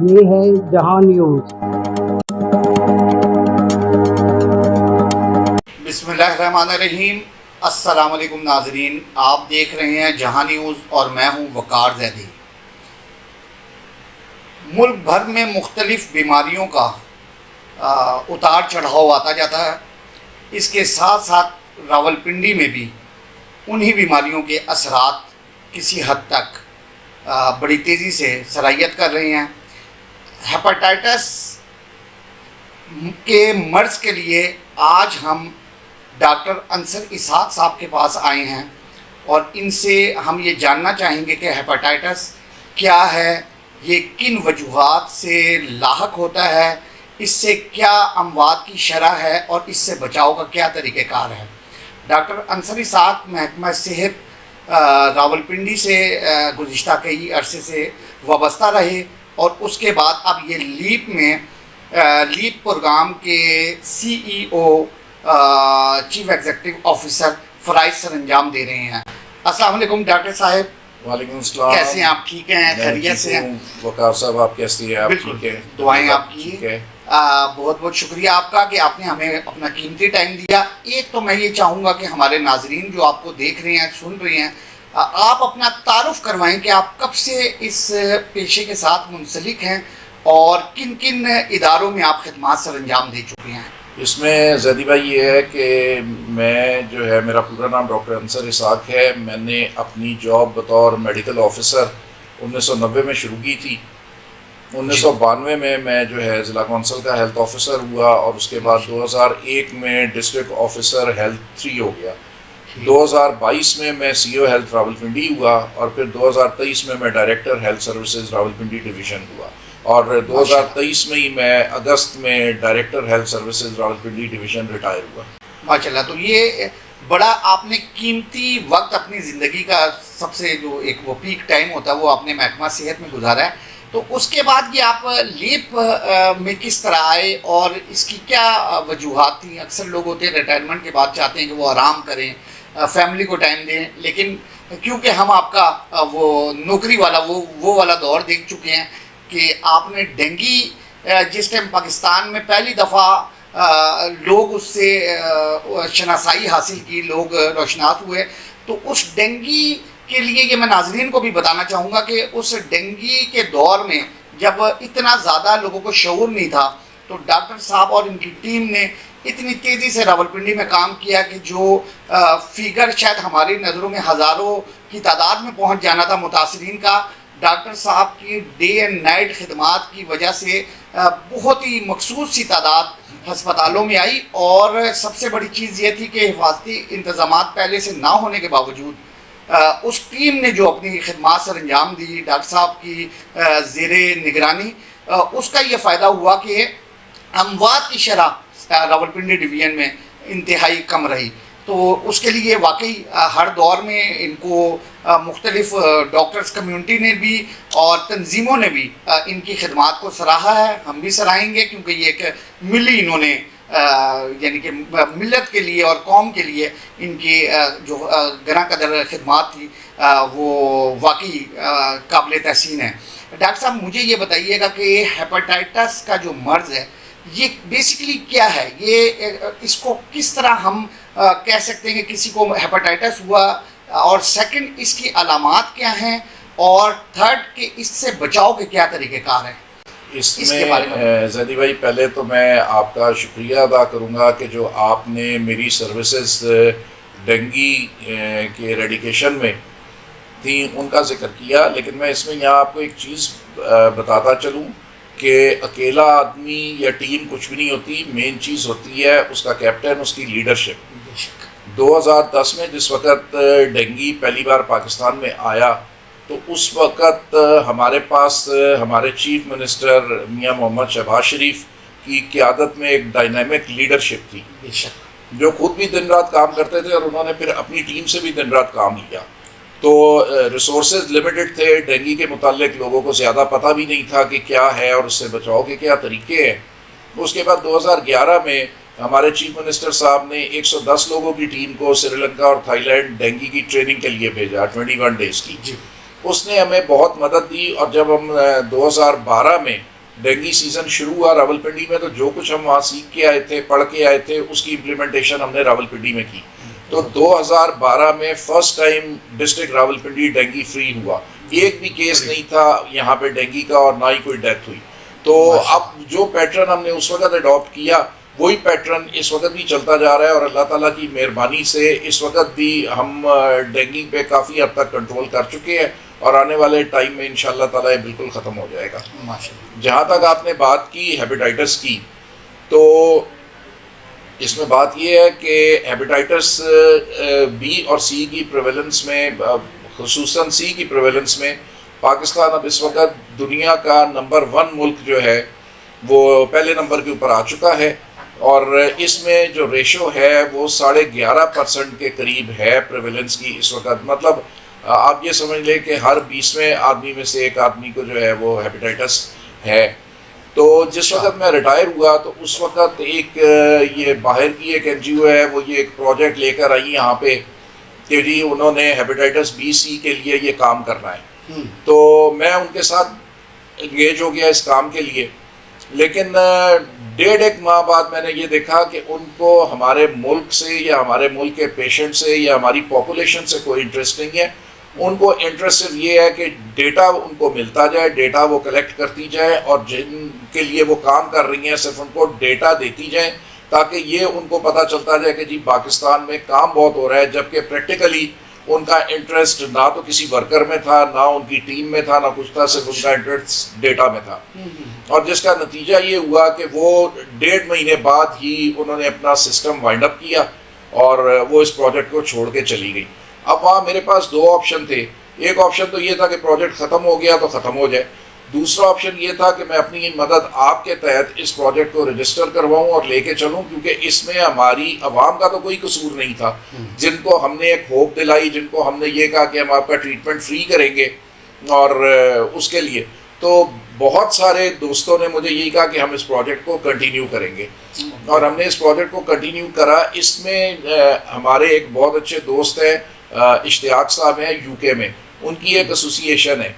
یہ ہے جہاں نیوز۔ بسم اللہ الرحمن الرحیم۔ السلام علیکم ناظرین، آپ دیکھ رہے ہیں جہاں نیوز اور میں ہوں وقار زیدی۔ ملک بھر میں مختلف بیماریوں کا اتار چڑھاؤ آتا جاتا ہے۔ اس کے ساتھ ساتھ راولپنڈی میں بھی انہی بیماریوں کے اثرات کسی حد تک بڑی تیزی سے سرایت کر رہے ہیں۔ ہیپاٹائٹس کے مرض کے لیے آج ہم ڈاکٹر انصر اسحاق صاحب کے پاس آئے ہیں اور ان سے ہم یہ جاننا چاہیں گے کہ ہیپاٹائٹس کیا ہے، یہ کن وجوہات سے لاحق ہوتا ہے، اس سے کیا اموات کی شرح ہے اور اس سے بچاؤ کا کیا طریقہ کار ہے۔ ڈاکٹر انصر اسحاق محکمہ صحت راولپنڈی سے گزشتہ کئی عرصے سے وابستہ رہے اور اس کے بعد اب یہ لیپ پروگرام کے CEO چیف ایگزیکٹو آفیسر فرائض سر انجام دے رہے ہیں۔ السلام علیکم ڈاکٹر صاحب۔ وعلیکم السلام۔ کیسے ہیں آپ؟ ٹھیک ہیں؟ خیریت سے ہیں؟ وقار صاحب آپ کیسی ہیں؟ آپ ٹھیک ہیں؟ دعائیں آپ کی۔ بہت بہت شکریہ آپ کا کہ آپ نے ہمیں اپنا قیمتی ٹائم دیا۔ ایک تو میں یہ چاہوں گا کہ ہمارے ناظرین جو آپ کو دیکھ رہے ہیں، سن رہے ہیں، آپ اپنا تعارف کروائیں کہ آپ کب سے اس پیشے کے ساتھ منسلک ہیں اور کن کن اداروں میں آپ خدمات سر انجام دے چکے ہیں۔ اس میں زیدی بھائی یہ ہے کہ میں جو ہے، میرا پورا نام ڈاکٹر انصر اسحاق ہے۔ میں نے اپنی جاب بطور میڈیکل آفیسر 1990 میں شروع کی تھی۔ 1992 میں جو ہے ضلع کونسل کا ہیلتھ آفیسر ہوا اور اس کے بعد 2001 میں ڈسٹرکٹ آفیسر ہیلتھ 3 ہو گیا۔ 2022 میں CEO ہیلتھ راولپنڈی ہوا اور پھر 2023 میں director health services Rawalpindi division ہوا اور 2023 میں ہی میں اگست میں director health services Rawalpindi division retire ہوا۔ ماشاءاللہ، تو یہ بڑا آپ نے قیمتی وقت اپنی زندگی کا سب سے جو ایک وہ پیک ٹائم ہوتا ہے وہ آپ نے محکمہ صحت میں گزارا ہے۔ تو اس کے بعد یہ آپ لیپ میں کس طرح آئے اور اس کی کیا وجوہات تھیں؟ اکثر لوگ ہوتے ہیں ریٹائرمنٹ کے بعد چاہتے ہیں کہ وہ آرام کریں، فیملی کو ٹائم دیں، لیکن کیونکہ ہم آپ کا وہ نوکری والا وہ والا دور دیکھ چکے ہیں کہ آپ نے ڈینگی جس ٹائم پاکستان میں پہلی دفعہ لوگ اس سے شناسائی حاصل کی، لوگ روشناس ہوئے، تو اس ڈینگی کے لیے یہ میں ناظرین کو بھی بتانا چاہوں گا کہ اس ڈینگی کے دور میں جب اتنا زیادہ لوگوں کو شعور نہیں تھا تو ڈاکٹر صاحب اور ان کی ٹیم نے اتنی تیزی سے راولپنڈی میں کام کیا کہ جو فیگر شاید ہماری نظروں میں ہزاروں کی تعداد میں پہنچ جانا تھا متاثرین کا، ڈاکٹر صاحب کی ڈے اینڈ نائٹ خدمات کی وجہ سے بہت ہی مخصوص سی تعداد ہسپتالوں میں آئی۔ اور سب سے بڑی چیز یہ تھی کہ حفاظتی انتظامات پہلے سے نہ ہونے کے باوجود اس ٹیم نے جو اپنی خدمات سر انجام دی ڈاکٹر صاحب کی زیر نگرانی، اس کا یہ فائدہ ہوا کہ اموات کی شرح راولپنڈی ڈویژن میں انتہائی کم رہی۔ تو اس کے لیے واقعی ہر دور میں ان کو مختلف ڈاکٹرز کمیونٹی نے بھی اور تنظیموں نے بھی ان کی خدمات کو سراہا ہے۔ ہم بھی سراہیں گے کیونکہ یہ ایک ملی انہوں نے یعنی کہ ملت کے لیے اور قوم کے لیے ان کی جو گراں قدر خدمات تھی وہ واقعی قابل تحسین ہے۔ ڈاکٹر صاحب مجھے یہ بتائیے گا کہ ہیپاٹائٹس کا جو مرض ہے یہ بیسیکلی کیا ہے؟ یہ اس کو کس طرح ہم کہہ سکتے ہیں کہ کسی کو ہیپاٹائٹس ہوا، اور سیکنڈ اس کی علامات کیا ہیں، اور تھرڈ کہ اس سے بچاؤ کے کیا طریقہ کار ہیں؟ اس میں زیدی بھائی پہلے تو میں آپ کا شکریہ ادا کروں گا کہ جو آپ نے میری سروسز ڈینگی کے ریڈیکیشن میں تھیں ان کا ذکر کیا، لیکن میں اس میں یہاں آپ کو ایک چیز بتاتا چلوں کہ اکیلا آدمی یا ٹیم کچھ بھی نہیں ہوتی، مین چیز ہوتی ہے اس کا کیپٹن، اس کی لیڈرشپ۔ 2010 میں جس وقت ڈینگی پہلی بار پاکستان میں آیا تو اس وقت ہمارے پاس ہمارے چیف منسٹر میاں محمد شہباز شریف کی قیادت میں ایک ڈائنامک لیڈرشپ تھی جو خود بھی دن رات کام کرتے تھے اور انہوں نے پھر اپنی ٹیم سے بھی دن رات کام لیا۔ تو ریسورسز لمیٹڈ تھے، ڈینگی کے متعلق لوگوں کو زیادہ پتہ بھی نہیں تھا کہ کیا ہے اور اس سے بچاؤ کے کیا طریقے ہیں۔ اس کے بعد 2011 میں ہمارے چیف منسٹر صاحب نے 110 لوگوں کی ٹیم کو سری لنکا اور تھائی لینڈ ڈینگی کی ٹریننگ کے لیے بھیجا 21 ڈیز کی۔ اس نے ہمیں بہت مدد دی. اور جب ہم 2012 میں ڈینگی سیزن شروع ہوا راولپنڈی میں، تو جو کچھ ہم وہاں سیکھ کے آئے تھے، پڑھ کے آئے تھے، اس کی امپلیمنٹیشن ہم نے راولپنڈی میں کی. تو 2012 میں first time district Rawalpindi dengue free ہوا. ایک بھی کیس نہیں تھا یہاں پہ ڈینگی کا، اور نہ ہی کوئی ڈیتھ ہوئی. تو اب جو پیٹرن ہم نے اس وقت اڈاپٹ کیا، وہی پیٹرن اس وقت بھی چلتا جا رہا ہے. اور اللہ تعالیٰ کی مہربانی سے اس وقت بھی ہم ڈینگی پہ کافی حد تک کنٹرول کر چکے ہیں، اور آنے والے ٹائم میں انشاءاللہ تعالیٰ یہ بالکل ختم ہو جائے گا. جہاں تک آپ نے بات کی ہیپیٹائٹس کی، تو اس میں بات یہ ہے کہ ہیپیٹائٹس بی اور سی کی پریویلنس میں، خصوصاً سی کی پریویلنس میں، پاکستان اب اس وقت دنیا کا نمبر 1 ملک جو ہے وہ پہلے نمبر کے اوپر آ چکا ہے. اور اس میں جو ریشو ہے وہ 11.5% کے قریب ہے پریویلنس کی اس وقت. مطلب آپ یہ سمجھ لیں کہ ہر 20ویں آدمی میں سے ایک آدمی کو جو ہے وہ ہیپیٹائٹس ہے. تو جس وقت میں ریٹائر ہوا تو اس وقت ایک یہ باہر کی ایک NGO ہے، وہ یہ ایک پروجیکٹ لے کر آئی یہاں پہ کہ جی انہوں نے ہیپیٹائٹس بی سی کے لیے یہ کام کرنا ہے. تو میں ان کے ساتھ انگیج ہو گیا اس کام کے لیے. لیکن 1.5 ماہ بعد میں نے یہ دیکھا کہ ان کو ہمارے ملک سے یا ہمارے ملک کے پیشنٹ سے یا ہماری پاپولیشن سے کوئی انٹرسٹ نہیں ہے. ان کو انٹرسٹ صرف یہ ہے کہ ڈیٹا ان کو ملتا جائے، ڈیٹا وہ کلیکٹ کرتی جائیں، اور جن کے لیے وہ کام کر رہی ہیں صرف ان کو ڈیٹا دیتی جائیں، تاکہ یہ ان کو پتہ چلتا جائے کہ جی پاکستان میں کام بہت ہو رہا ہے. جبکہ پریکٹیکلی ان کا انٹرسٹ نہ تو کسی ورکر میں تھا، نہ ان کی ٹیم میں تھا، نہ کچھ تھا، صرف ان کا انٹرسٹ ڈیٹا میں تھا. اور جس کا نتیجہ یہ ہوا کہ وہ 1.5 مہینے بعد ہی انہوں نے اپنا سسٹم وائنڈ اپ کیا اور وہ اس پروجیکٹ کو چھوڑ کے چلی گئی. اب وہاں میرے پاس 2 آپشن تھے. ایک آپشن تو یہ تھا کہ پروجیکٹ ختم ہو گیا تو ختم ہو جائے. دوسرا آپشن یہ تھا کہ میں اپنی مدد آپ کے تحت اس پروجیکٹ کو رجسٹر کرواؤں اور لے کے چلوں، کیونکہ اس میں ہماری عوام کا تو کوئی قصور نہیں تھا. جن کو ہم نے ایک ہوپ دلائی، جن کو ہم نے یہ کہا کہ ہم آپ کا ٹریٹمنٹ فری کریں گے، اور اس کے لیے تو بہت سارے دوستوں نے مجھے یہی کہا کہ ہم اس پروجیکٹ کو کنٹینیو کریں گے. اور ہم نے اس پروجیکٹ کو کنٹینیو کرا. اس میں ہمارے ایک بہت اچھے دوست ہیں، اشتیاق صاحب ہیں UK میں، ان کی ایک ایسوسی ایشن ہے.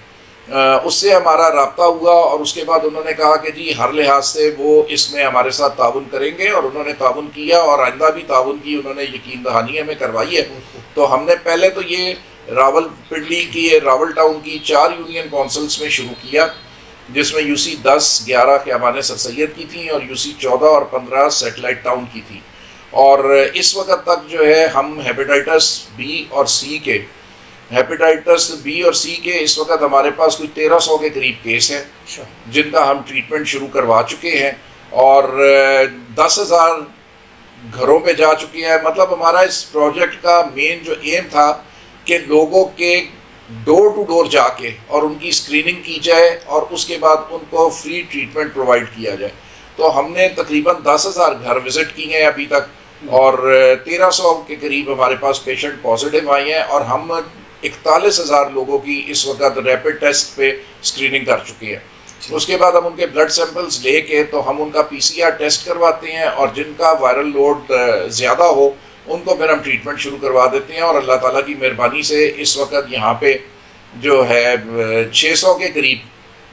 اس سے ہمارا رابطہ ہوا، اور اس کے بعد انہوں نے کہا کہ جی ہر لحاظ سے وہ اس میں ہمارے ساتھ تعاون کریں گے، اور انہوں نے تعاون کیا اور آئندہ بھی تعاون کی انہوں نے یقین دہانی ہمیں کروائی ہے. تو ہم نے پہلے تو یہ راولپنڈی کی، راول ٹاؤن کی 4 یونین کونسلز میں شروع کیا، جس میں UC 10 11 خیابان سر سید کی تھیں، اور UC 14 اور 15 سیٹلائٹ ٹاؤن کی تھی. اور اس وقت تک جو ہے ہم ہیپیٹائٹس بی اور سی کے اس وقت ہمارے پاس کوئی 1300 کے قریب کیس ہیں جن کا ہم ٹریٹمنٹ شروع کروا چکے ہیں، اور 10,000 گھروں پہ جا چکے ہیں. مطلب ہمارا اس پروجیکٹ کا مین جو ایم تھا کہ لوگوں کے ڈور ٹو ڈور جا کے اور ان کی اسکریننگ کی جائے، اور اس کے بعد ان کو فری ٹریٹمنٹ پرووائڈ کیا جائے. تو ہم نے تقریباً 10,000 گھر وزٹ کیے ہیں ابھی تک، اور 1300 کے قریب ہمارے پاس پیشنٹ پازیٹیو آئے ہیں، اور ہم 41,000 لوگوں کی اس وقت ریپڈ ٹیسٹ پہ اسکریننگ کر چکے ہیں. اس کے بعد ہم ان کے بلڈ سیمپلز لے کے تو ہم ان کا PCR ٹیسٹ کرواتے ہیں، اور جن کا وائرل لوڈ زیادہ ہو ان کو پھر ہم ٹریٹمنٹ شروع کروا دیتے ہیں. اور اللہ تعالیٰ کی مہربانی سے اس وقت یہاں پہ جو ہے 600 کے قریب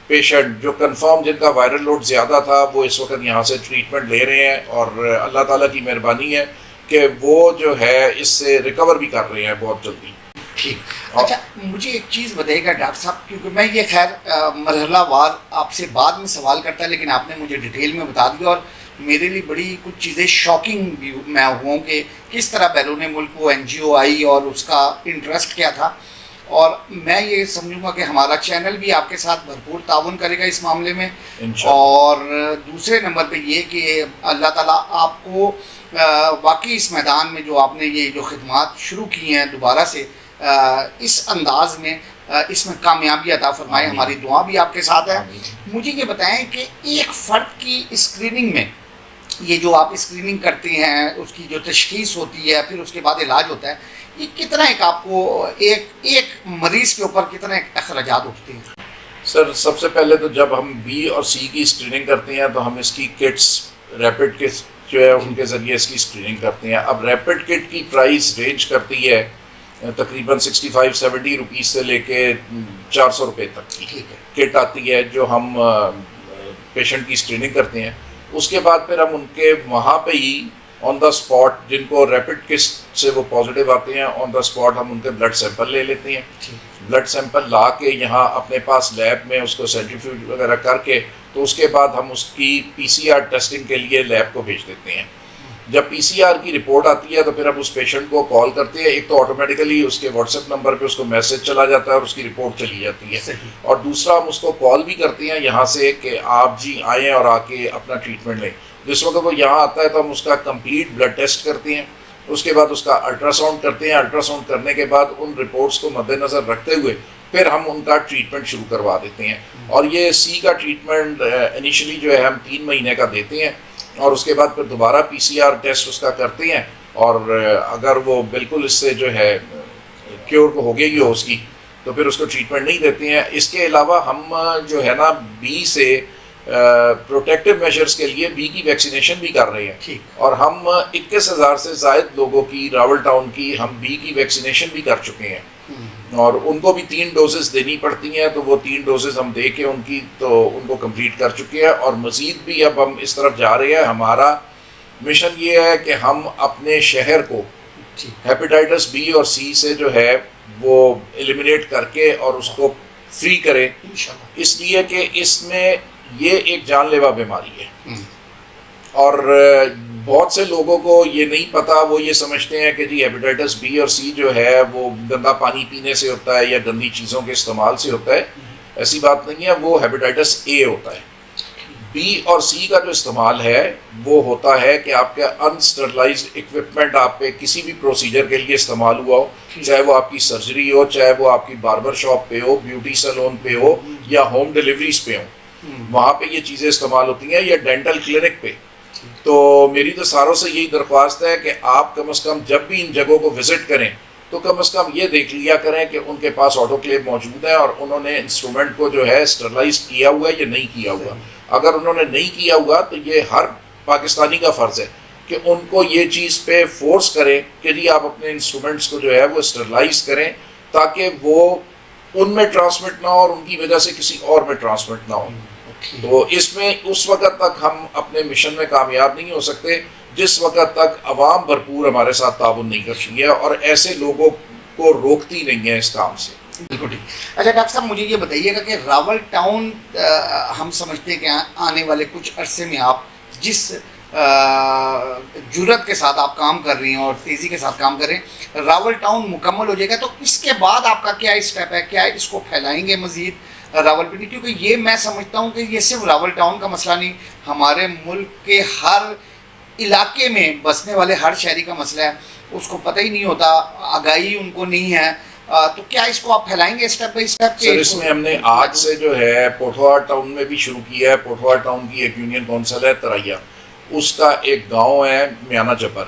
پیشنٹ جو کنفرم جن کا وائرل لوڈ زیادہ تھا وہ اس وقت یہاں سے ٹریٹمنٹ لے رہے ہیں، اور اللہ تعالیٰ کی مہربانی ہے کہ وہ جو ہے اس سے ریکور بھی کر رہے ہیں بہت جلدی. ٹھیک. اچھا مجھے ایک چیز بتائیے گا ڈاکٹر صاحب، کیونکہ میں یہ خیر مرحلہ وار آپ سے بعد میں سوال کرتا ہے، لیکن آپ نے مجھے ڈیٹیل میں بتا دیا، اور میرے لیے بڑی کچھ چیزیں شاکنگ بھی میں ہوں کہ کس طرح بیرون ملک وہ NGO آئی اور اس کا انٹرسٹ کیا تھا. اور میں یہ سمجھوں گا کہ ہمارا چینل بھی آپ کے ساتھ بھرپور تعاون کرے گا اس معاملے میں. اور دوسرے نمبر پہ یہ کہ اللہ تعالیٰ آپ کو واقعی اس میدان میں جو آپ نے یہ جو خدمات شروع کی ہیں دوبارہ سے اس انداز میں اس میں کامیابی عطا فرمائے. ہماری دعا بھی آپ کے ساتھ ہے. مجھے یہ بتائیں کہ ایک فرد کی اسکریننگ میں یہ جو آپ اسکریننگ کرتے ہیں، اس کی جو تشخیص ہوتی ہے، پھر اس کے بعد علاج ہوتا ہے، یہ کتنا ایک آپ کو ایک مریض کے اوپر کتنے اخراجات اٹھتے ہیں؟ سر سب سے پہلے تو جب ہم B اور C کی اسکریننگ کرتے ہیں تو ہم اس کی کٹس ریپڈ کٹس جو ہے ان کے ذریعے اس کی اسکریننگ کرتے ہیں. اب ریپڈ کٹ کی پرائس رینج کرتی ہے تقریباً 65-70 روپیز سے لے کے 400 روپے تک کی کٹ آتی ہے جو ہم پیشنٹ کی اسکریننگ کرتے ہیں. اس کے بعد پھر ہم ان کے وہاں پہ ہی آن دا اسپاٹ جن کو ریپڈ کسٹ سے وہ پازیٹیو آتے ہیں آن دا اسپاٹ ہم ان کے بلڈ سیمپل لے لیتے ہیں. بلڈ سیمپل لا کے یہاں اپنے پاس لیب میں اس کو سینٹریفیوج وغیرہ کر کے تو اس کے بعد ہم اس کی PCR ٹیسٹنگ کے لیے لیب کو بھیج دیتے ہیں. جب PCR کی رپورٹ آتی ہے تو پھر ہم اس پیشنٹ کو کال کرتے ہیں. ایک تو آٹومیٹیکلی اس کے واٹس ایپ نمبر پہ اس کو میسج چلا جاتا ہے اور اس کی رپورٹ چلی جاتی ہے, اور دوسرا ہم اس کو کال بھی کرتے ہیں یہاں سے کہ آپ جی آئیں اور آ کے اپنا ٹریٹمنٹ لیں. جس وقت وہ یہاں آتا ہے تو ہم اس کا کمپلیٹ بلڈ ٹیسٹ کرتے ہیں, اس کے بعد اس کا الٹرا ساؤنڈ کرتے ہیں. الٹرا ساؤنڈ کرنے کے بعد ان رپورٹس کو مد نظر رکھتے ہوئے پھر ہم ان کا ٹریٹمنٹ شروع کروا دیتے ہیں. اور یہ سی کا ٹریٹمنٹ انیشلی جو ہے ہم 3 مہینے کا دیتے ہیں, اور اس کے بعد پھر دوبارہ PCR ٹیسٹ اس کا کرتے ہیں, اور اگر وہ بالکل اس سے جو ہے کیور ہو گئی ہو اس کی تو پھر اس کو ٹریٹمنٹ نہیں دیتے ہیں. اس کے علاوہ ہم جو ہے نا بی سے پروٹیکٹیو میجرز کے لیے بی کی ویکسینیشن بھی کر رہے ہیں, اور ہم 21,000 سے زائد لوگوں کی راول ٹاؤن کی ہم بی کی ویکسینیشن بھی کر چکے ہیں, اور ان کو بھی 3 ڈوزز دینی پڑتی ہیں. تو وہ 3 ڈوزز ہم دے کے ان کو کمپلیٹ کر چکے ہیں, اور مزید بھی اب ہم اس طرف جا رہے ہیں. ہمارا مشن یہ ہے کہ ہم اپنے شہر کو ہیپیٹائٹس بی اور سی سے جو ہے وہ ایلیمینیٹ کر کے اور اس کو فری کریں, اس لیے کہ اس میں یہ ایک جان لیوا بیماری ہے. اور بہت سے لوگوں کو یہ نہیں پتا, وہ یہ سمجھتے ہیں کہ جی ہیپیٹائٹس بی اور سی جو ہے وہ گندا پانی پینے سے ہوتا ہے یا گندی چیزوں کے استعمال سے ہوتا ہے. ایسی بات نہیں ہے, وہ ہیپیٹائٹس اے ہوتا ہے. بی اور سی کا جو استعمال ہے وہ ہوتا ہے کہ آپ کا انسٹرلائزڈ اکوپمنٹ آپ پہ کسی بھی پروسیجر کے لیے استعمال ہوا ہو, چاہے وہ آپ کی سرجری ہو, چاہے وہ آپ کی باربر شاپ پہ ہو, بیوٹی سیلون پہ ہو, یا ہوم ڈیلیوریز پہ ہو, وہاں پہ یہ چیزیں استعمال ہوتی ہیں, یا ڈینٹل کلینک پہ. تو میری تو ساروں سے یہی درخواست ہے کہ آپ کم از کم جب بھی ان جگہوں کو وزٹ کریں تو کم از کم یہ دیکھ لیا کریں کہ ان کے پاس آٹو کلیو موجود ہے اور انہوں نے انسٹرومنٹ کو جو ہے اسٹرلائز کیا ہوا ہے یا نہیں کیا ہوا. اگر انہوں نے نہیں کیا ہوا تو یہ ہر پاکستانی کا فرض ہے کہ ان کو یہ چیز پہ فورس کریں کہ جی آپ اپنے انسٹرومنٹس کو جو ہے وہ اسٹرلائز کریں, تاکہ وہ ان میں ٹرانسمٹ نہ ہو اور ان کی وجہ سے کسی اور میں ٹرانسمٹ نہ ہو. تو اس میں اس وقت تک ہم اپنے مشن میں کامیاب نہیں ہو سکتے جس وقت تک عوام بھرپور ہمارے ساتھ تعاون نہیں کرتی ہے اور ایسے لوگوں کو روکتی نہیں ہے اس کام سے. بالکل ٹھیک. اچھا ڈاکٹر صاحب مجھے یہ بتائیے گا کہ راول ٹاؤن ہم سمجھتے ہیں کہ آنے والے کچھ عرصے میں آپ جس جرات کے ساتھ آپ کام کر رہی ہیں اور تیزی کے ساتھ کام کر رہے ہیں, راول ٹاؤن مکمل ہو جائے گا, تو اس کے بعد آپ کا کیا اسٹیپ ہے؟ کیا اس کو پھیلائیں گے مزید راول پنڈی؟ کیونکہ یہ میں سمجھتا ہوں کہ یہ صرف راول ٹاؤن کا مسئلہ نہیں, ہمارے ملک کے ہر علاقے میں بسنے والے ہر شہری کا مسئلہ ہے. اس کو پتہ ہی نہیں ہوتا, آگاہی ان کو نہیں ہے. تو کیا اس کو آپ پھیلائیں گے اسٹیپ بائی اسٹیپ؟ سر اس میں ہم نے آج سے جو ہے پوٹھوہار ٹاؤن میں بھی شروع کیا ہے. پوٹھوہار ٹاؤن کی ایک یونین کونسل ہے ترائیا, اس کا ایک گاؤں ہے میانہ جبر,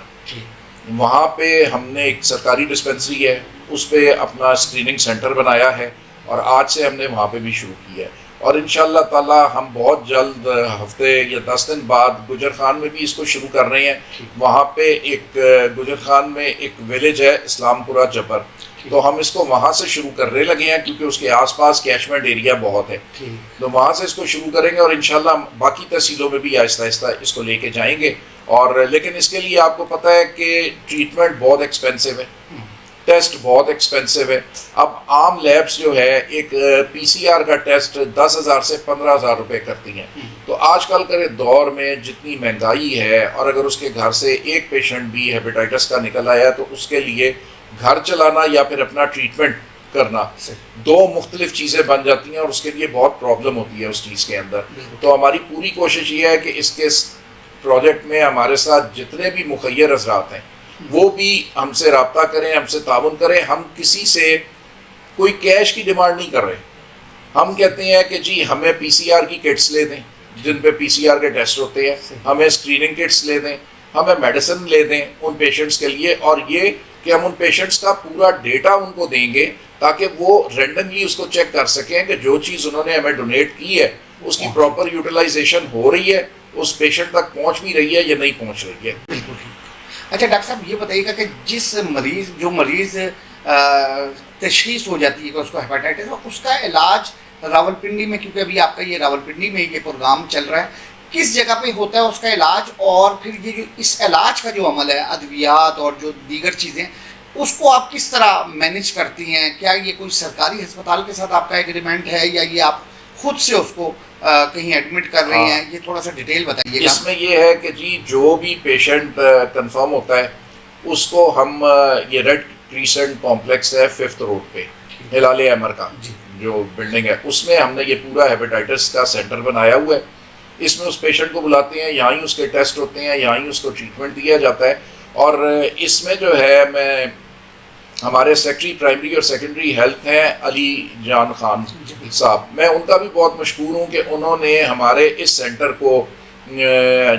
وہاں پہ ہم نے ایک سرکاری ڈسپنسری ہے, اس پہ اپنا اسکریننگ سینٹر بنایا ہے, اور آج سے ہم نے وہاں پہ بھی شروع کیا ہے. اور انشاءاللہ تعالی ہم بہت جلد ہفتے یا 10 دن بعد گجر خان میں بھی اس کو شروع کر رہے ہیں. وہاں پہ ایک گجر خان میں ایک ویلیج ہے اسلام پورہ جبر, تو ہم اس کو وہاں سے شروع کرنے لگے ہیں کیونکہ اس کے آس پاس کیچمنٹ ایریا بہت ہے. تو وہاں سے اس کو شروع کریں گے اور انشاءاللہ باقی تحصیلوں میں بھی آہستہ آہستہ اس کو لے کے جائیں گے. اور لیکن اس کے لیے آپ کو پتہ ہے کہ ٹریٹمنٹ بہت ایکسپینسو ہے, ٹیسٹ بہت ایکسپینسو ہے. اب عام لیبس جو ہے ایک PCR کا ٹیسٹ 10,000 سے 15,000 روپے کرتی ہیں. تو آج کل کے دور میں جتنی مہنگائی ہے, اور اگر اس کے گھر سے ایک پیشنٹ بھی ہیپیٹائٹس کا نکل آیا تو اس کے لیے گھر چلانا یا پھر اپنا ٹریٹمنٹ کرنا دو مختلف چیزیں بن جاتی ہیں, اور اس کے لیے بہت پرابلم ہوتی ہے اس چیز کے اندر. تو ہماری پوری کوشش یہ ہے کہ اس کے پروجیکٹ میں ہمارے ساتھ جتنے بھی مخیر حضرات ہیں وہ بھی ہم سے رابطہ کریں, ہم سے تعاون کریں. ہم کسی سے کوئی کیش کی ڈیمانڈ نہیں کر رہے. ہم کہتے ہیں کہ جی ہمیں PCR کی کٹس لے دیں جن پہ PCR کے ٹیسٹ ہوتے ہیں, ہمیں اسکریننگ کٹس لے دیں, ہمیں میڈیسن لے دیں ان پیشنٹس کے لیے, اور یہ کہ ہم ان پیشنٹس کا پورا ڈیٹا ان کو دیں گے تاکہ وہ رینڈملی اس کو چیک کر سکیں کہ جو چیز انہوں نے ہمیں ڈونیٹ کی ہے اس کی پراپر یوٹیلائزیشن ہو رہی ہے, اس پیشنٹ تک پہنچ بھی رہی ہے یا نہیں پہنچ رہی ہے. بالکل. اچھا ڈاکٹر صاحب یہ بتائیے گا کہ جو مریض تشخیص ہو جاتی ہے کہ اس کو ہیپاٹائٹس ہے، اس کا علاج راولپنڈی میں، کیونکہ ابھی آپ کا یہ راولپنڈی میں یہ پروگرام چل رہا ہے، کس جگہ پہ ہوتا ہے اس کا علاج، اور پھر یہ جو اس علاج کا جو عمل ہے، ادویات اور جو دیگر چیزیں، اس کو آپ کس طرح مینیج کرتی ہیں؟ کیا یہ کوئی سرکاری ہسپتال کے ساتھ آپ کا ایگریمنٹ ہے، یا یہ آپ خود سے اس کو کہیں ایڈمٹ کر رہی ہیں؟ یہ تھوڑا سا ڈیٹیل بتائیے گا. اس میں یہ ہے کہ جی جو بھی پیشنٹ کنفرم ہوتا ہے اس کو ہم یہ ریڈ کریسنٹ کمپلیکس ہے 5th روڈ پہ، ہلال احمر کا جو بلڈنگ ہے، اس میں ہم نے یہ پورا ہیپاٹائٹس کا سینٹر بنایا ہوا ہے. اس میں اس پیشنٹ کو بلاتے ہیں، یہاں ہی اس کے ٹیسٹ ہوتے ہیں، یہاں ہی اس کو ٹریٹمنٹ دیا جاتا ہے. اور اس میں جو ہے میں ہمارے سیکٹری پرائمری اور سیکنڈری ہیلتھ ہیں علی جان خان صاحب، میں ان کا بھی بہت مشکور ہوں کہ انہوں نے ہمارے اس سینٹر کو،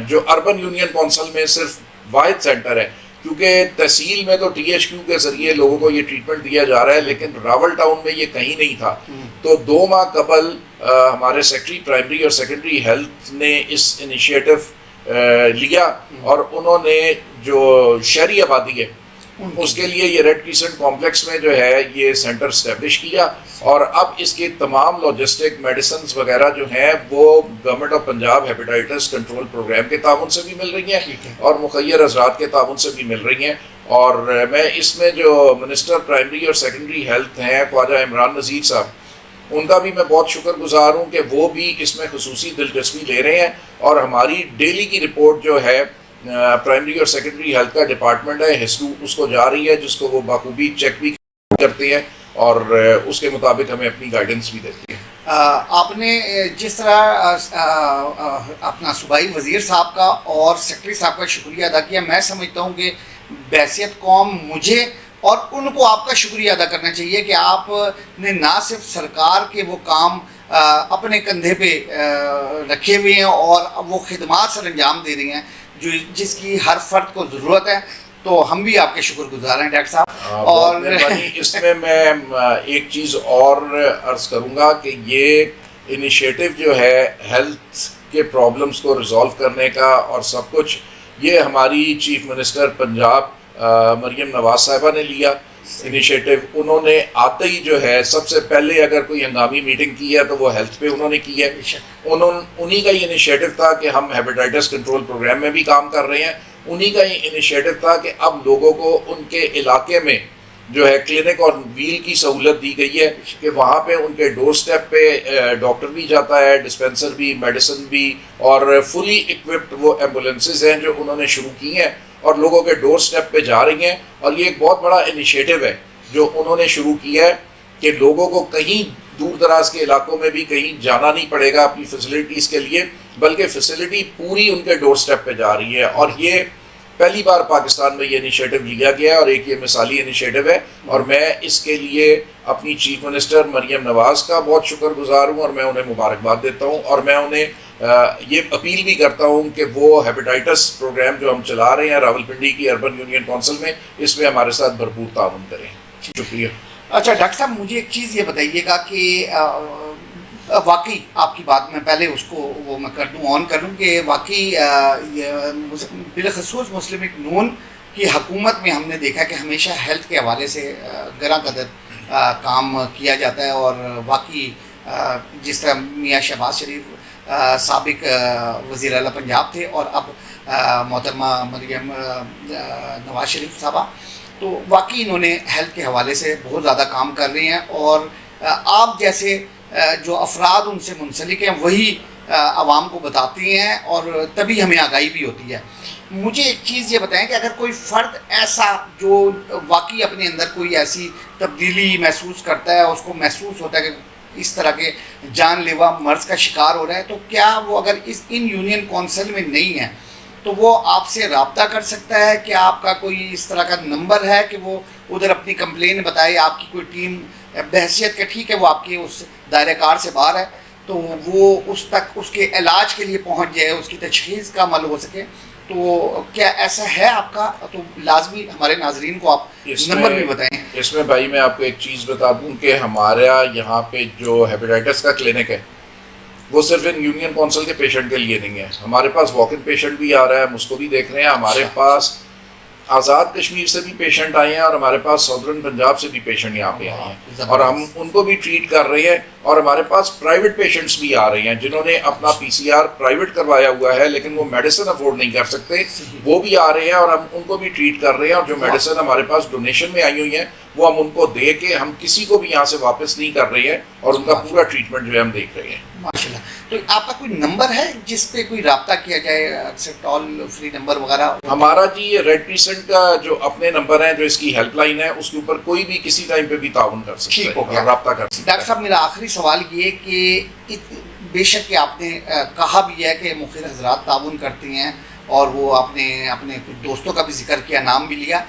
جو اربن یونین کونسل میں صرف واحد سینٹر ہے، کیونکہ تحصیل میں تو THQ کے ذریعے لوگوں کو یہ ٹریٹمنٹ دیا جا رہا ہے، لیکن راول ٹاؤن میں یہ کہیں نہیں تھا. تو 2 ماہ قبل ہمارے سیکٹری پرائمری اور سیکنڈری ہیلتھ نے اس انیشیٹو لیا، اور انہوں نے جو شہری آبادی ہے اس کے لیے یہ ریڈ کریسنٹ کمپلیکس میں جو ہے یہ سینٹر اسٹیبلش کیا. اور اب اس کے تمام لاجسٹک میڈیسنز وغیرہ جو ہیں وہ government of Punjab hepatitis control programme کے تعاون سے بھی مل رہی ہیں اور مخیر حضرات کے تعاون سے بھی مل رہی ہیں. اور میں اس میں جو منسٹر پرائمری اور سیکنڈری ہیلتھ ہیں خواجہ عمران نذیر صاحب، ان کا بھی میں بہت شکر گزار ہوں کہ وہ بھی اس میں خصوصی دلچسپی لے رہے ہیں. اور ہماری ڈیلی کی رپورٹ جو ہے پرائمری اور سیکنڈری ہیلتھ کا ڈپارٹمنٹ ہے ہسٹو، اس کو جا رہی ہے، جس کو وہ بخوبی چیک بھی کرتے ہیں اور اس کے مطابق ہمیں اپنی گائیڈنس بھی دیتی ہے. آپ نے جس طرح اپنا صوبائی وزیر صاحب کا اور سیکرٹری صاحب کا شکریہ ادا کیا، میں سمجھتا ہوں کہ بحیثیت قوم مجھے اور ان کو آپ کا شکریہ ادا کرنا چاہیے کہ آپ نے نہ صرف سرکار کے وہ کام اپنے کندھے پہ رکھے ہوئے ہیں اور وہ خدمات سر انجام دے رہی ہیں جس کی ہر فرد کو ضرورت ہے. تو ہم بھی آپ کے شکر گزار ہیں ڈاکٹر صاحب. اور اس میں ایک چیز اور عرض کروں گا کہ یہ انیشیٹو جو ہے ہیلتھ کے پرابلمس کو ریزالو کرنے کا اور سب کچھ، یہ ہماری چیف منسٹر پنجاب مریم نواز صاحبہ نے لیا انیشیٹو. انہوں نے آتے ہی جو ہے سب سے پہلے اگر کوئی ہنگامی میٹنگ کی ہے تو وہ ہیلتھ پہ انہوں نے کی ہے. انہی کا یہ انیشیٹو تھا کہ ہم ہیپاٹائٹس کنٹرول پروگرام میں بھی کام کر رہے ہیں. انہی کا یہ انیشیٹو تھا کہ اب لوگوں کو ان کے علاقے میں جو ہے کلینک اور ویل کی سہولت دی گئی ہے کہ وہاں پہ ان کے ڈور سٹیپ پہ ڈاکٹر بھی جاتا ہے، ڈسپینسر بھی، میڈیسن بھی، اور فلی اکوپڈ وہ ایمبولینسز ہیں جو انہوں نے شروع کی ہیں اور لوگوں کے ڈور سٹیپ پہ جا رہی ہیں. اور یہ ایک بہت بڑا انیشیٹو ہے جو انہوں نے شروع کیا ہے کہ لوگوں کو کہیں دور دراز کے علاقوں میں بھی کہیں جانا نہیں پڑے گا اپنی فیسلٹیز کے لیے، بلکہ فیسلٹی پوری ان کے ڈور سٹیپ پہ جا رہی ہے. اور یہ پہلی بار پاکستان میں یہ انیشیٹو لیا گیا ہے اور ایک یہ مثالی انیشیٹو ہے. اور میں اس کے لیے اپنی چیف منسٹر مریم نواز کا بہت شکر گزار ہوں اور میں انہیں مبارکباد دیتا ہوں. اور میں انہیں یہ اپیل بھی کرتا ہوں کہ وہ ہیپاٹائٹس پروگرام جو ہم چلا رہے ہیں راولپنڈی کی اربن یونین کونسل میں، اس میں ہمارے ساتھ بھرپور تعاون کریں. شکریہ. اچھا ڈاکٹر صاحب، مجھے ایک چیز یہ بتائیے گا کہ واقعی آپ کی بات میں پہلے اس کو وہ میں کر دوں آن کر لوں کہ واقعی بالخصوص مسلم لیگ نون کی حکومت میں ہم نے دیکھا کہ ہمیشہ ہیلتھ کے حوالے سے گراں قدر کام کیا جاتا ہے. اور واقعی جس طرح میاں شہباز شریف سابق وزیر اعلیٰ پنجاب تھے اور اب محترمہ مریم نواز شریف صاحبہ، تو واقعی انہوں نے ہیلتھ کے حوالے سے بہت زیادہ کام کر رہی ہیں. اور آپ جیسے جو افراد ان سے منسلک ہیں وہی عوام کو بتاتی ہیں اور تبھی ہمیں آگاہی بھی ہوتی ہے. مجھے ایک چیز یہ بتائیں کہ اگر کوئی فرد ایسا جو واقعی اپنے اندر کوئی ایسی تبدیلی محسوس کرتا ہے، اس کو محسوس ہوتا ہے کہ اس طرح کے جان لیوا مرض کا شکار ہو رہا ہے، تو کیا وہ اگر ان یونین کونسل میں نہیں ہے تو وہ آپ سے رابطہ کر سکتا ہے؟ کیا آپ کا کوئی اس طرح کا نمبر ہے کہ وہ ادھر اپنی کمپلین بتائے؟ آپ کی کوئی ٹیم بحیثیت کہ ٹھیک ہے وہ آپ کی اس دائرہ کار سے باہر ہے تو وہ اس تک اس کے علاج کے لیے پہنچ جائے، اس کی تشخیص کا عمل ہو سکے، تو کیا ایسا ہے آپ کا؟ تو لازمی ہمارے ناظرین کو آپ نمبر بھی بتائیں. اس میں بھائی میں آپ کو ایک چیز بتا دوں کہ ہمارا یہاں پہ جو ہیپاٹائٹس کا کلینک ہے وہ صرف ان یونین کونسل کے پیشنٹ کے لیے نہیں ہے. ہمارے پاس واک ان پیشنٹ بھی آ رہا ہے، ہم اس کو بھی دیکھ رہے ہیں. ہمارے پاس آزاد کشمیر سے بھی پیشنٹ آئے ہیں اور ہمارے پاس ساؤدرن پنجاب سے بھی پیشنٹ یہاں پہ آئے ہیں اور ہم ان کو بھی ٹریٹ کر رہے ہیں. اور ہمارے پاس پرائیویٹ پیشنٹس بھی آ رہے ہیں جنہوں نے اپنا PCR پرائیویٹ کروایا ہوا ہے لیکن وہ میڈیسن افورڈ نہیں کر سکتے, وہ بھی آ رہے ہیں اور ہم ان کو بھی ٹریٹ کر رہے ہیں. اور جو میڈیسن ہمارے پاس ڈونیشن میں آئی ہوئی ہیں وہ ہم ان کو دے کے ہم کسی کو بھی یہاں سے واپس نہیں کر رہے ہیں اور ان کا پورا ٹریٹمنٹ جو ہے ہم دیکھ رہے ہیں. ماشاءاللہ. تو آپ کا کوئی نمبر ہے جس پہ کوئی رابطہ کیا جائے, اکثر ٹول فری نمبر وغیرہ؟ ہمارا جی ریڈ کریسنٹ کا جو اپنے نمبر ہیں, جو اس کی ہیلپ لائن ہے, اس کے اوپر کوئی بھی کسی ٹائم پہ بھی تعاون کر سکتا ہے اور رابطہ کر سکتا ہے. ڈاکٹر صاحب میرا آخری سوال یہ کہ بے شک کہ آپ نے کہا بھی ہے کہ مخیر حضرات تعاون کرتی ہیں اور وہ آپ نے اپنے کچھ دوستوں کا بھی ذکر کیا, نام بھی لیا,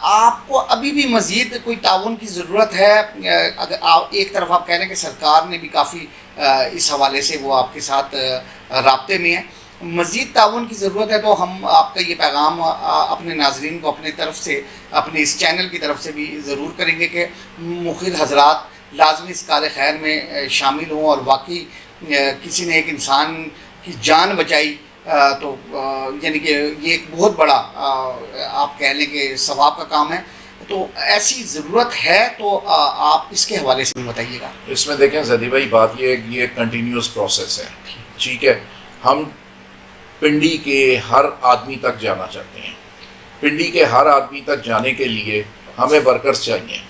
آپ کو ابھی بھی مزید کوئی تعاون کی ضرورت ہے؟ اگر آپ ایک طرف آپ کہہ رہے ہیں کہ سرکار نے بھی کافی اس حوالے سے وہ آپ کے ساتھ رابطے میں ہے, مزید تعاون کی ضرورت ہے, تو ہم آپ کا یہ پیغام اپنے ناظرین کو اپنے طرف سے, اپنے اس چینل کی طرف سے بھی ضرور کریں گے کہ مخیر حضرات لازمی اس کار خیر میں شامل ہوں اور واقعی کسی نے ایک انسان کی جان بچائی تو یعنی کہ یہ ایک بہت بڑا آپ کہہ لیں کہ ثواب کا کام ہے. تو ایسی ضرورت ہے تو آپ اس کے حوالے سے بھی بتائیے گا. اس میں دیکھیں زدی بھائی, بات یہ کنٹینیوس پروسیس ہے, ٹھیک ہے. ہم پنڈی کے ہر آدمی تک جانا چاہتے ہیں. پنڈی کے ہر آدمی تک جانے کے لیے ہمیں ورکرز چاہیے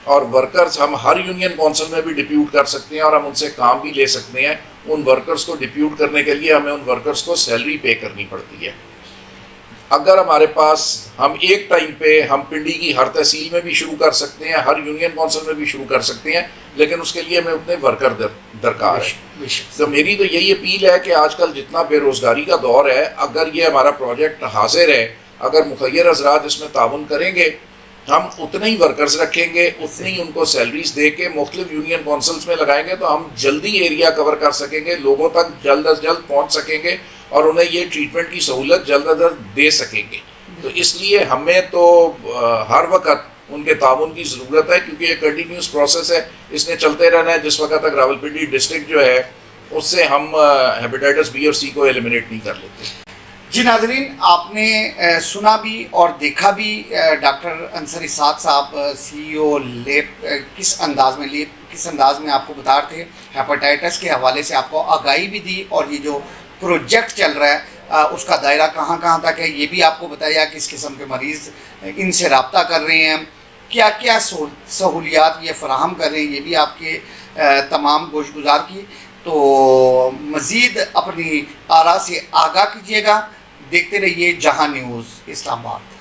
اور ورکرز ہم ہر یونین کونسل میں بھی ڈپیوٹ کر سکتے ہیں اور ہم ان سے کام بھی لے سکتے ہیں. ان ورکرز کو ڈپیوٹ کرنے کے لیے ہمیں ان ورکرز کو سیلری پے کرنی پڑتی ہے. اگر ہمارے پاس ہم ایک ٹائم پہ ہم پنڈی کی ہر تحصیل میں بھی شروع کر سکتے ہیں, ہر یونین کونسل میں بھی شروع کر سکتے ہیں, لیکن اس کے لیے ہمیں اتنے ورکر درکار ہے. تو میری تو یہی اپیل ہے کہ آج کل جتنا بے روزگاری کا دور ہے, اگر یہ ہمارا پروجیکٹ حاضر ہے, اگر مخیر حضرات اس میں تعاون کریں گے, ہم اتنے ہی ورکرز رکھیں گے, اتنی ہی ان کو سیلریز دے کے مختلف یونین کونسلز میں لگائیں گے, تو ہم جلدی ایریا کور کر سکیں گے, لوگوں تک جلد از جلد پہنچ سکیں گے اور انہیں یہ ٹریٹمنٹ کی سہولت جلد از جلد دے سکیں گے. تو اس لیے ہمیں تو ہر وقت ان کے تعاون کی ضرورت ہے کیونکہ یہ کنٹینیوس پروسیس ہے, اس نے چلتے رہنا ہے جس وقت تک راولپنڈی ڈسٹرکٹ جو ہے اس سے ہم ہیپیٹائٹس بی اور سی کو ایلیمنیٹ نہیں کر لیتے. جی ناظرین, آپ نے سنا بھی اور دیکھا بھی ڈاکٹر انصر اسحاق صاحب CEO لیب کس انداز میں آپ کو بتا رہے تھے, ہیپاٹائٹس کے حوالے سے آپ کو آگاہی بھی دی اور یہ جو پروجیکٹ چل رہا ہے اس کا دائرہ کہاں کہاں تک ہے یہ بھی آپ کو بتایا, کس قسم کے مریض ان سے رابطہ کر رہے ہیں, کیا کیا سہولیات یہ فراہم کر رہے ہیں, یہ بھی آپ کے تمام گوش گزار کی. تو مزید اپنی آراء سے آگاہ کیجیے گا, دیکھتے رہیے جہاں نیوز اسلام آباد.